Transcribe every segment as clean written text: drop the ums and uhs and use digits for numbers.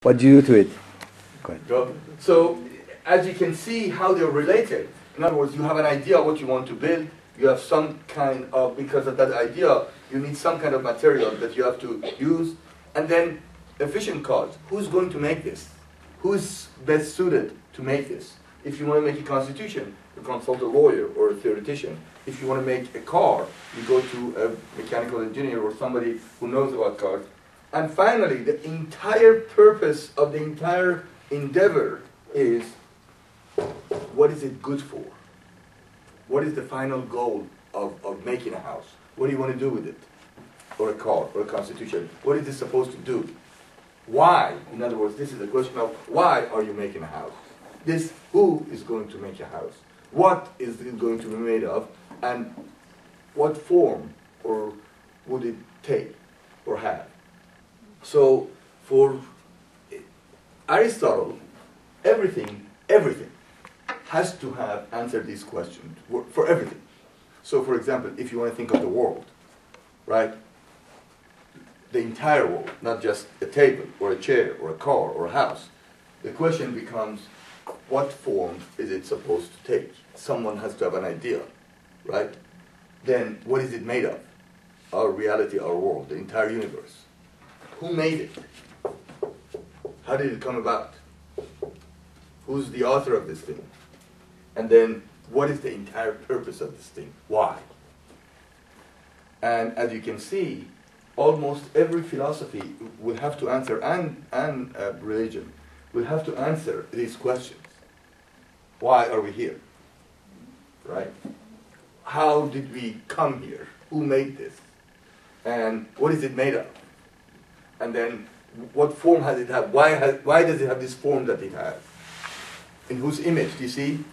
What do you do to it? Go ahead. So, as you can see how they're related, in other words, you have an idea of what you want to build, you have some kind of, because of that idea, you need some kind of material that you have to use, and then efficient cost. Who's going to make this? Who's best suited to make this? If you want to make a constitution, you consult a lawyer or a theoretician. If you want to make a car, you go to a mechanical engineer or somebody who knows about cars. And finally, the entire purpose of the entire endeavor is, what is it good for? What is the final goal of making a house? What do you want to do with it? Or a car, or a constitution? What is it supposed to do? Why? In other words, this is a question of why are you making a house? This, who is going to make a house? What is it going to be made of? And what form or would it take or have? So, for Aristotle, everything has to have answered these questions for everything. So, for example, if you want to think of the world, right? The entire world, not just a table or a chair or a car or a house. The question becomes, what form is it supposed to take? Someone has to have an idea, right? Then, what is it made of? Our reality, our world, the entire universe. Who made it? How did it come about? Who's the author of this thing? And then, what is the entire purpose of this thing? Why? And as you can see, almost every philosophy will have to answer, and religion, will have to answer these questions. Why are we here? Right? How did we come here? Who made this? And what is it made of? And then, what form has it have? Why does it have this form that it has? In whose image? Do you see?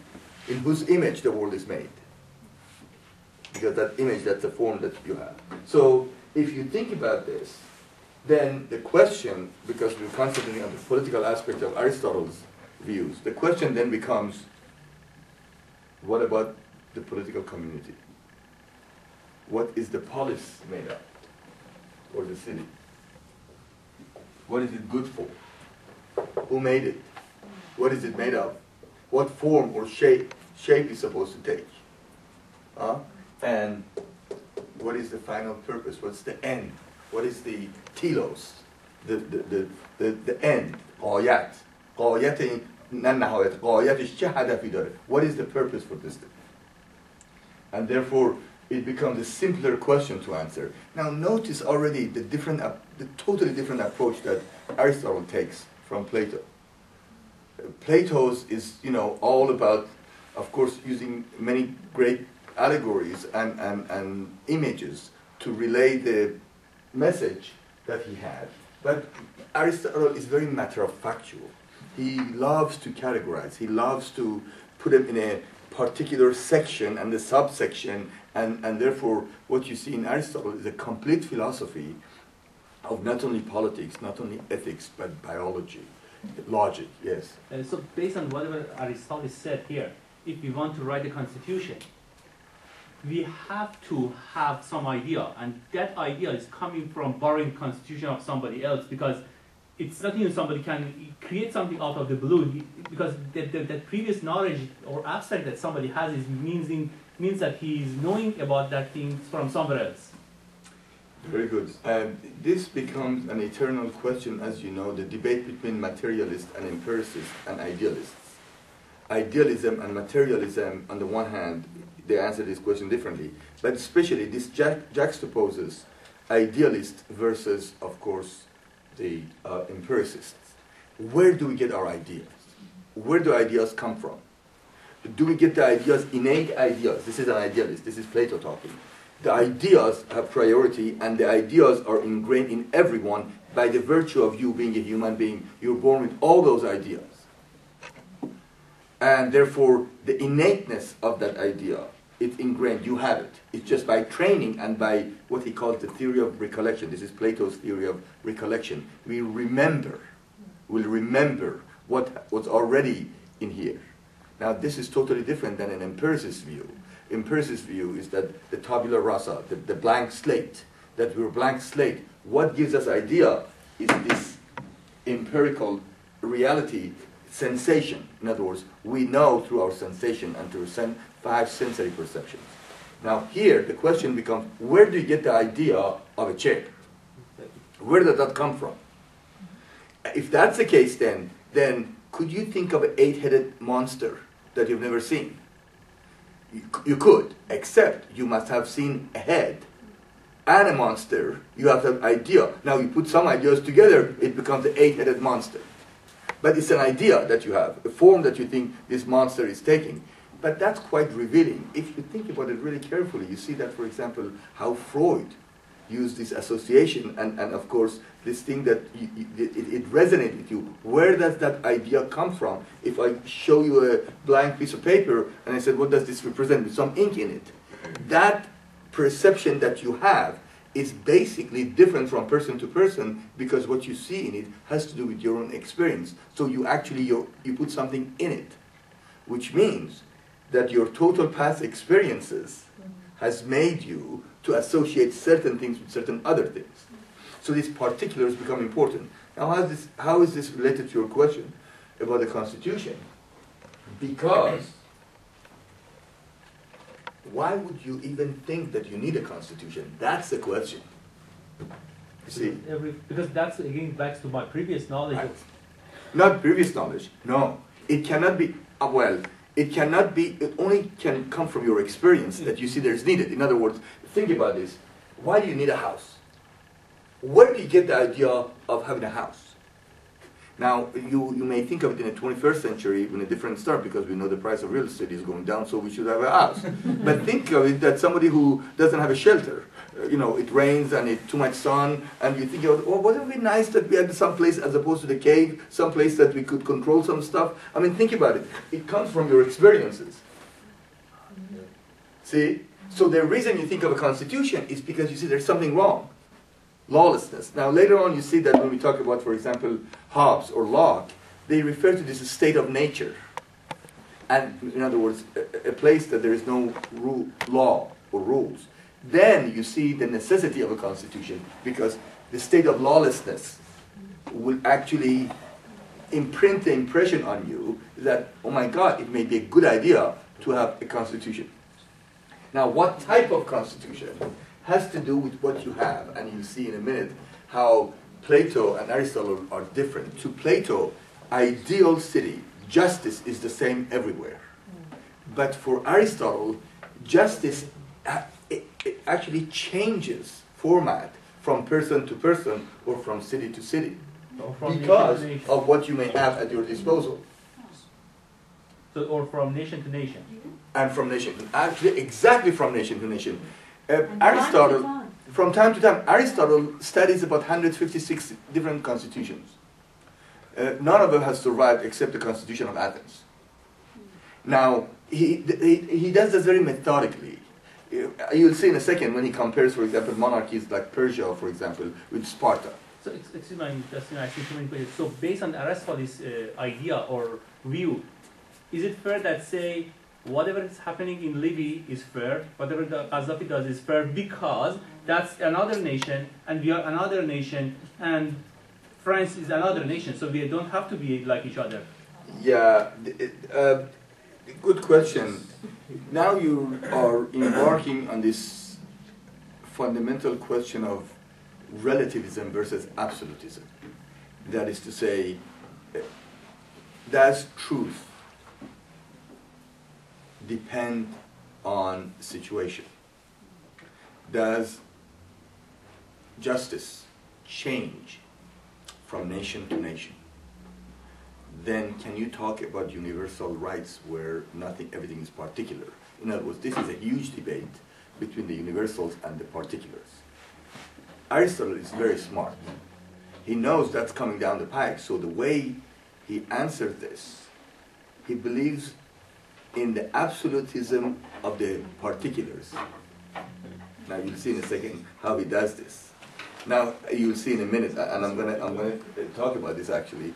In whose image the world is made? Because that image, that's the form that you have. So, if you think about this, then the question, because we're concentrating on the political aspect of Aristotle's views, the question then becomes, what about the political community? What is the polis made of? Or the city? What is it good for? Who made it? What is it made of? What form or shape is supposed to take? And what is the final purpose? What's the end? What is the telos? The end. غایت. غایت نه نهایت. غایتش چه هدفی داره? What is the purpose for this thing? And therefore, it becomes a simpler question to answer. Now, notice already the totally different approach that Aristotle takes from Plato. Plato's is, all about, of course, using many great allegories and images to relay the message that he had. But Aristotle is very matter-of-factual. He loves to categorize. He loves to put them in a particular section and the subsection, and therefore what you see in Aristotle is a complete philosophy of not only politics, not only ethics, but biology, logic, yes. So based on whatever Aristotle said here, if we want to write a constitution, we have to have some idea, and that idea is coming from borrowing constitution of somebody else, because it's not even somebody can create something out of the blue, because that previous knowledge or abstract that somebody has means that he is knowing about that thing from somewhere else. Very good. This becomes an eternal question, as you know, the debate between materialists and empiricists and idealists. Idealism and materialism, on the one hand, they answer this question differently, but especially this juxtaposes idealists versus, of course, the empiricists. Where do we get our ideas? Where do ideas come from? Do we get the ideas, innate ideas? This is an idealist, this is Plato talking. The ideas have priority, and the ideas are ingrained in everyone by the virtue of you being a human being. You're born with all those ideas. And therefore, the innateness of that idea, it's ingrained, you have it. It's just by training and by what he calls the theory of recollection. This is Plato's theory of recollection. We'll remember what's already in here. Now, this is totally different than an empiricist view. Empiricist view is that the tabula rasa, the blank slate, that we're a blank slate. What gives us idea is this empirical reality, sensation. In other words, we know through our sensation and through 5 sensory perceptions. Now here, the question becomes, where do you get the idea of a chair? Where did that come from? If that's the case, then could you think of an 8-headed monster that you've never seen? You could, except you must have seen a head and a monster. You have that idea. Now you put some ideas together, it becomes an 8-headed monster. But it's an idea that you have, a form that you think this monster is taking. But that's quite revealing. If you think about it really carefully, you see that, for example, how Freud used this association, and of course, this thing that it resonates with you. Where does that idea come from? If I show you a blank piece of paper, and I said, what does this represent? With some ink in it. That perception that you have is basically different from person to person, because what you see in it has to do with your own experience. So you actually, you put something in it, which means that your total past experiences has made you to associate certain things with certain other things. So these particulars become important. Now how is this related to your question about the Constitution? Because why would you even think that you need a Constitution? That's the question. You see? Because that's, again, back to my previous knowledge. Not previous knowledge, no. It cannot be, it cannot be, it only can come from your experience that you see there's needed. In other words, think about this. Why do you need a house? Where do you get the idea of having a house? Now, you may think of it in the 21st century in a different start, because we know the price of real estate is going down, so we should have a house. But think of it that somebody who doesn't have a shelter, it rains and it's too much sun, and you think, oh, wouldn't it be nice that we had some place as opposed to the cave, some place that we could control some stuff? I mean, think about it. It comes from your experiences. See? So the reason you think of a constitution is because you see there's something wrong. Lawlessness. Now later on you see that when we talk about, for example, Hobbes or Locke, they refer to this as state of nature. And in other words, a place that there is no law or rules. Then you see the necessity of a constitution, because the state of lawlessness will actually imprint the impression on you that, oh my God, it may be a good idea to have a constitution. Now what type of constitution has to do with what you have, and you'll see in a minute how Plato and Aristotle are different. To Plato, ideal city, justice is the same everywhere. But for Aristotle, justice it actually changes format from person to person or from city to city because of what you may have at your disposal. So, or from nation to nation. And from nation to, actually exactly from nation to nation. Aristotle, from time to time, Aristotle studies about 156 different constitutions. None of them has survived except the Constitution of Athens. Now, he does this very methodically. You'll see in a second when he compares, for example, monarchies like Persia, for example, with Sparta. So, excuse me, Justin, I see too many questions. So, based on Aristotle's idea or view, is it fair that, say, whatever is happening in Libya is fair, whatever Gaddafi does is fair, because that's another nation, and we are another nation, and France is another nation, so we don't have to be like each other? Yeah, good question. Now you are embarking on this fundamental question of relativism versus absolutism. That is to say, does truth depend on situation? Does justice change from nation to nation? Then can you talk about universal rights where everything is particular? In other words, this is a huge debate between the universals and the particulars. Aristotle is very smart. He knows that's coming down the pike, so the way he answered this, he believes in the absolutism of the particulars. Now you'll see in a second how he does this. Now you'll see in a minute, and I'm gonna talk about this actually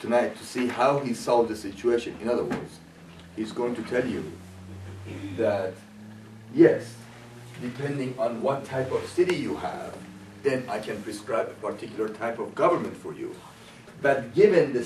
tonight to see how he solved the situation. In other words, he's going to tell you that yes, depending on what type of city you have, then I can prescribe a particular type of government for you. but given the